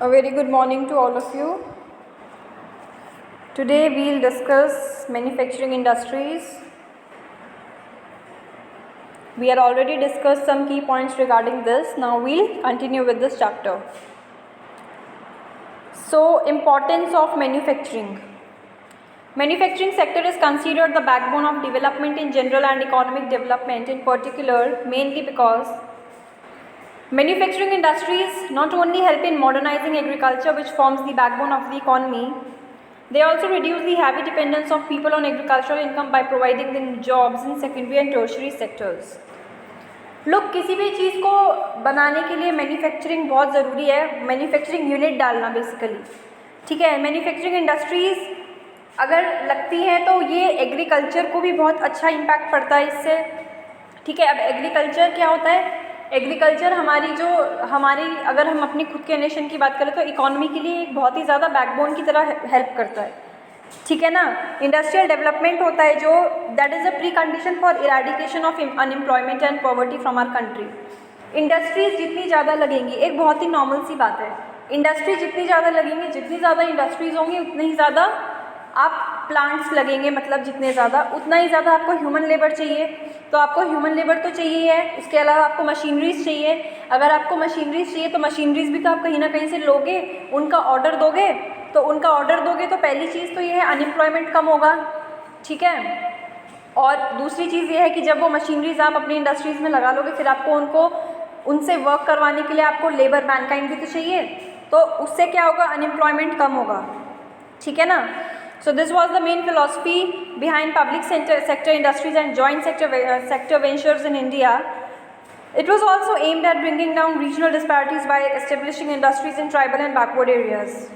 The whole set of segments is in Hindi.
A very good morning to all of you. Today we'll discuss manufacturing industries. We had already discussed some key points regarding this. Now we'll continue with this chapter. So, importance of manufacturing. Manufacturing sector is considered the backbone of development in general and economic development in particular, mainly because manufacturing industries not only help in modernizing agriculture, which forms the backbone of the economy, they also reduce the heavy dependence of people on agricultural income by providing them jobs in secondary and tertiary sectors. लोग किसी भी चीज़ को बनाने के लिए मैन्युफैक्चरिंग बहुत ज़रूरी है, मैन्युफैक्चरिंग यूनिट डालना बेसिकली, ठीक है। मैन्युफैक्चरिंग इंडस्ट्रीज़ अगर लगती हैं तो ये एग्रीकल्चर को भी बहुत अच्छा इम्पैक्ट पड़ता है इससे, ठीक है। अब एग्रीकल्चर क्या होता है? एग्रीकल्चर हमारी अगर हम अपनी खुद के नेशन की बात करें तो इकोनॉमी के लिए एक बहुत ही ज़्यादा बैकबोन की तरह हेल्प करता है, ठीक है ना। इंडस्ट्रियल डेवलपमेंट होता है जो that is a precondition for eradication of unemployment and poverty from our country. Industries जितनी ज़्यादा लगेंगी, एक बहुत ही नॉर्मल सी बात है, इंडस्ट्री जितनी ज़्यादा लगेंगी, जितनी ज़्यादा इंडस्ट्रीज़ होंगी उतनी ही ज़्यादा आप प्लांट्स लगेंगे, मतलब जितने ज़्यादा उतना ही ज़्यादा आपको ह्यूमन लेबर चाहिए। तो आपको ह्यूमन लेबर तो चाहिए है, उसके अलावा आपको मशीनरीज चाहिए। अगर आपको मशीनरीज चाहिए तो मशीनरीज भी तो आप कहीं ना कहीं से लोगे, उनका ऑर्डर दोगे। तो उनका ऑर्डर दोगे तो पहली चीज़ तो ये है अनएम्प्लॉयमेंट कम होगा, ठीक है। और दूसरी चीज़ ये है कि जब वो मशीनरीज आप अपनी इंडस्ट्रीज़ में लगा लोगे, फिर आपको उनसे वर्क करवाने के लिए आपको लेबर मैनकाइंड भी तो चाहिए। तो उससे क्या होगा? अनएम्प्लॉयमेंट कम होगा, ठीक है ना। So this was the main philosophy behind public sector industries and joint sector ventures in India. It was also aimed at bringing down regional disparities by establishing industries in tribal and backward areas.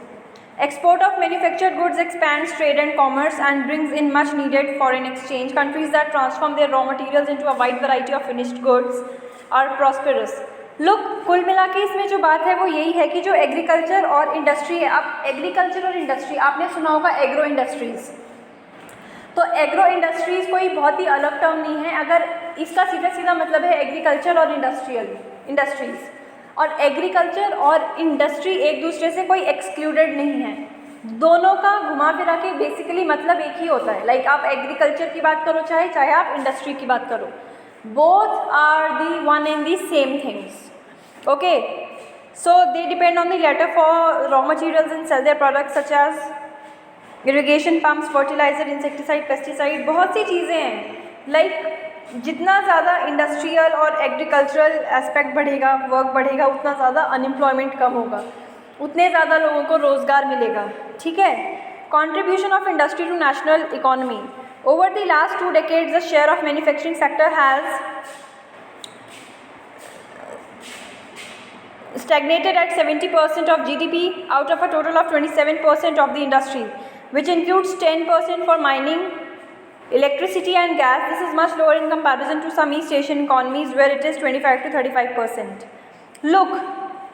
Export of manufactured goods expands trade and commerce and brings in much needed foreign exchange. Countries that transform their raw materials into a wide variety of finished goods are prosperous. लोग कुल मिला के इसमें जो बात है वो यही है कि जो एग्रीकल्चर और इंडस्ट्री है, अब एग्रीकल्चर और इंडस्ट्री आपने सुना होगा एग्रो इंडस्ट्रीज़। तो एग्रो इंडस्ट्रीज़ कोई बहुत ही अलग टर्म नहीं है, अगर इसका सीधा सीधा मतलब है एग्रीकल्चर और इंडस्ट्रीज़। और एग्रीकल्चर और इंडस्ट्री एक दूसरे से कोई एक्सक्लूडेड नहीं है, दोनों का घुमा फिरा के बेसिकली मतलब एक ही होता है। लाइक आप एग्रीकल्चर की बात करो चाहे आप इंडस्ट्री की बात करो, both are the one and the same things. Okay, so they depend on the latter for raw materials and sell their products such as irrigation pumps, fertilizer, insecticide, pesticide, बहुत सी चीज़ें हैं। लाइक जितना ज़्यादा इंडस्ट्रियल और एग्रीकल्चरल एस्पेक्ट बढ़ेगा, वर्क बढ़ेगा, उतना ज़्यादा अनएम्प्लॉयमेंट कम होगा, उतने ज़्यादा लोगों को रोज़गार मिलेगा, ठीक है। Contribution of industry to national economy. Over the last 2 decades, the share of manufacturing sector has stagnated at 70% of GDP out of a total of 27% of the industry, which includes 10% for mining, electricity and gas. This is much lower in comparison to some East Asian economies where it is 25 to 35%. Look,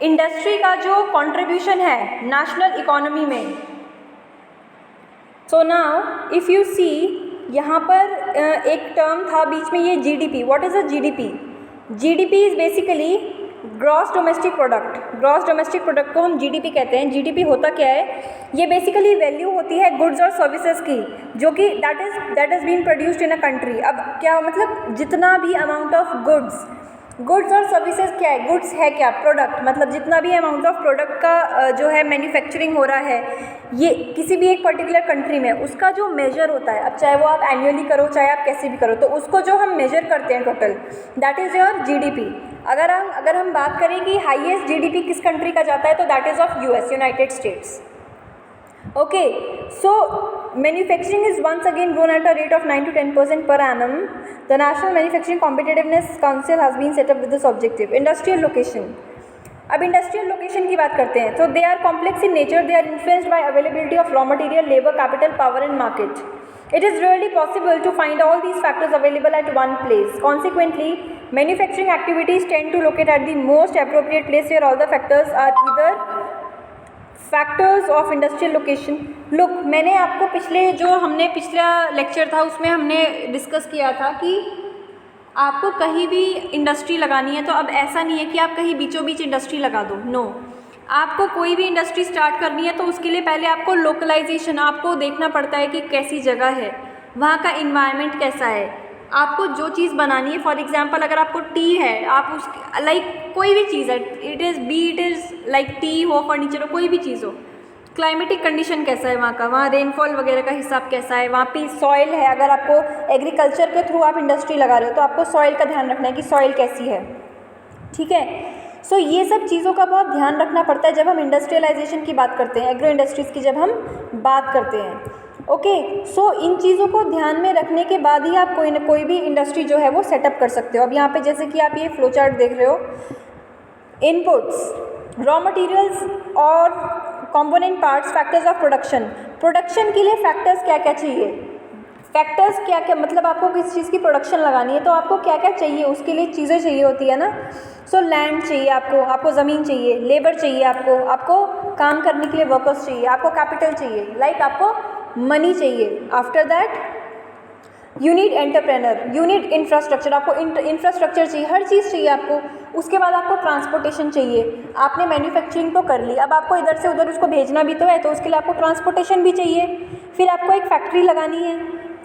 industry का जो कंट्रीब्यूशन है नेशनल इकोनॉमी में, so now if you see यहाँ पर एक टर्म था बीच में ये GDP. What is a GDP? GDP is basically gross domestic product. Gross domestic product को हम जीडीपी कहते हैं. जीडीपी होता क्या है? ये बेसिकली वैल्यू होती है गुड्स और सर्विसेज की, जो कि that is been produced in a country. अब क्या मतलब जितना भी अमाउंट ऑफ गुड्स और सर्विसेज क्या है? गुड्स है क्या? प्रोडक्ट. मतलब जितना भी अमाउंट ऑफ प्रोडक्ट का जो है मैन्युफैक्चरिंग हो रहा है ये किसी भी एक पर्टिकुलर कंट्री में, उसका जो मेजर होता है, अब चाहे वो आप एनुअली करो चाहे आप कैसे भी करो, तो उसको जो हम मेजर करते हैं total, that is your GDP. अगर हम बात करें कि हाईएस्ट जीडीपी किस कंट्री का जाता है, तो that is of US, United states. Okay, so manufacturing is once again grown at a rate of 9 to 10% per annum. The National Manufacturing Competitiveness Council has been set up with this objective. Industrial location. अब इंडस्ट्रियल लोकेशन की बात करते हैं. तो they are complex in nature, they are influenced by availability of raw material, labour, capital, power and market. It is rarely possible to find all these factors available at one place. Consequently, manufacturing activities tend to locate at the most appropriate place where all the factors are either factors of industrial location. Look, मैंने आपको पिछला लेक्चर था उसमें हमने डिस्कस किया था कि आपको कहीं भी इंडस्ट्री लगानी है तो अब ऐसा नहीं है कि आप कहीं बीचों बीच इंडस्ट्री लगा दो. नो, आपको कोई भी इंडस्ट्री स्टार्ट करनी है तो उसके लिए पहले आपको लोकलाइजेशन, आपको देखना पड़ता है कि कैसी जगह है, वहाँ का इन्वायरमेंट कैसा है। आपको जो चीज़ बनानी है, फॉर एग्जांपल अगर आपको टी है, आप उस लाइक कोई भी चीज़ है, इट इज़ लाइक टी हो, फर्नीचर हो, कोई भी चीज़ हो, क्लाइमेटिक कंडीशन कैसा है वहाँ का, वहाँ रेनफॉल वगैरह का हिसाब कैसा है, वहाँ पे सॉइल है, अगर आपको एग्रीकल्चर के थ्रू आप इंडस्ट्री लगा रहे हो तो आपको सॉइल का ध्यान रखना है कि सॉइल कैसी है, ठीक है। सो ये सब चीज़ों का बहुत ध्यान रखना पड़ता है जब हम इंडस्ट्रियलाइजेशन की बात करते हैं, एग्रो इंडस्ट्रीज़ की जब हम बात करते हैं। ओके, सो इन चीज़ों को ध्यान में रखने के बाद ही आप कोई भी इंडस्ट्री जो है वो सेटअप कर सकते हो। अब यहाँ पे जैसे कि आप ये फ्लो चार्ट देख रहे हो, इनपुट्स, रॉ मटेरियल्स और component parts, factors of production. Production के लिए फैक्टर्स क्या क्या चाहिए, फैक्टर्स क्या क्या, मतलब आपको किस चीज़ की प्रोडक्शन लगानी है तो आपको क्या क्या चाहिए, उसके लिए चीज़ें चाहिए होती है ना। सो लैंड चाहिए आपको ज़मीन चाहिए, लेबर चाहिए, आपको काम करने के लिए वर्कर्स चाहिए, आपको कैपिटल चाहिए, लाइक आपको मनी चाहिए। After that you need entrepreneur, you need infrastructure, आपको इंफ्रास्ट्रक्चर चाहिए, हर चीज़ चाहिए आपको। उसके बाद आपको ट्रांसपोर्टेशन चाहिए। आपने मैन्युफैक्चरिंग तो कर ली, अब आपको इधर से उधर उसको भेजना भी तो है, तो उसके लिए आपको ट्रांसपोर्टेशन भी चाहिए। फिर आपको एक फैक्ट्री लगानी है,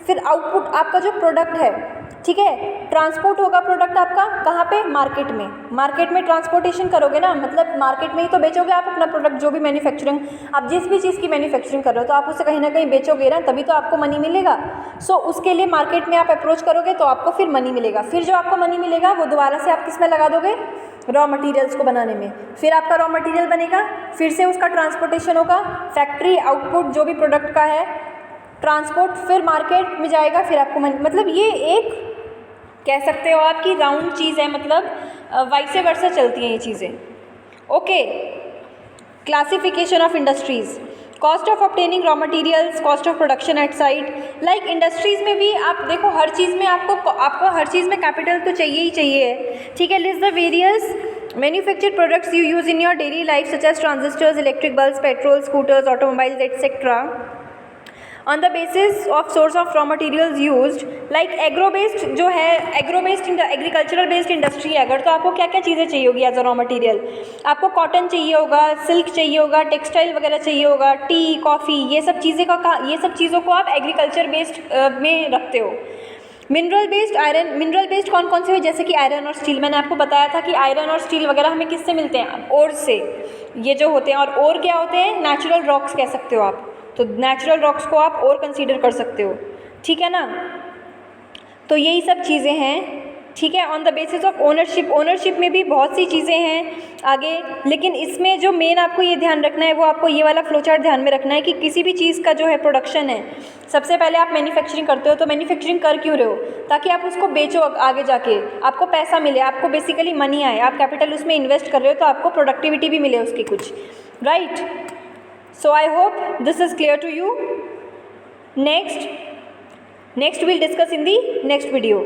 फिर आउटपुट आपका जो प्रोडक्ट है, ठीक है, ट्रांसपोर्ट होगा प्रोडक्ट आपका कहाँ पे, मार्केट में ट्रांसपोर्टेशन करोगे ना, मतलब मार्केट में ही तो बेचोगे आप अपना प्रोडक्ट, जो भी मैन्युफैक्चरिंग, आप जिस भी चीज़ की मैन्युफैक्चरिंग कर रहे हो तो आप उसे कहीं ना कहीं बेचोगे ना, तभी तो आपको मनी मिलेगा। सो उसके लिए मार्केट में आप अप्रोच करोगे तो आपको फिर मनी मिलेगा। फिर जो आपको मनी मिलेगा वो दोबारा से आप किस में लगा दोगे, रॉ मटेरियल्स को बनाने में। फिर आपका रॉ मटेरियल बनेगा, फिर से उसका ट्रांसपोर्टेशन होगा, फैक्ट्री आउटपुट जो भी प्रोडक्ट का है, ट्रांसपोर्ट, फिर मार्केट में जाएगा, फिर आपको मतलब ये एक कह सकते हो आप कि राउंड चीज़ है, मतलब वाइस वर्सा चलती हैं ये चीज़ें। Okay, classification of industries, cost of obtaining raw materials, cost of production at site. Like industries में भी आप देखो, हर चीज़ में आपको हर चीज़ में कैपिटल तो चाहिए ही चाहिए, ठीक है। List the various manufactured products you use in your daily life such as transistors, electric bulbs, petrol, scooters, automobiles etcetera. On the basis of source of raw materials used, like agro based जो है, agro based agricultural based industry है अगर, तो आपको क्या क्या चीज़ें चाहिए होगी एज अ रॉ मटेरियल। आपको कॉटन चाहिए होगा, सिल्क चाहिए होगा, टेक्सटाइल वगैरह चाहिए होगा, टी, कॉफ़ी, ये सब चीज़ों को आप एग्रीकल्चर बेस्ड में रखते हो। मिनरल बेस्ड कौन कौन से हुए, जैसे कि आयरन और स्टील। मैंने आपको बताया था कि आयरन और स्टील वगैरह हमें किससे मिलते हैं, ओर से, ये जो होते हैं। और ओर क्या होते हैं, नेचुरल रॉक्स कह सकते हो आप, तो नेचुरल रॉक्स को आप और कंसीडर कर सकते हो, ठीक है ना। तो यही सब चीज़ें हैं, ठीक है। On the basis of ownership में भी बहुत सी चीज़ें हैं आगे, लेकिन इसमें जो मेन आपको ये ध्यान रखना है वो आपको ये वाला फ्लो चार्ट ध्यान में रखना है कि किसी भी चीज़ का जो है प्रोडक्शन है, सबसे पहले आप मैन्युफैक्चरिंग करते हो तो मैन्युफैक्चरिंग कर क्यों रहे हो, ताकि आप उसको बेचो, आगे जाके आपको पैसा मिले, आपको बेसिकली मनी आए, आप कैपिटल उसमें इन्वेस्ट कर रहे हो तो आपको प्रोडक्टिविटी भी मिले उसकी कुछ, right. So I hope this is clear to you. Next we'll discuss in the next video.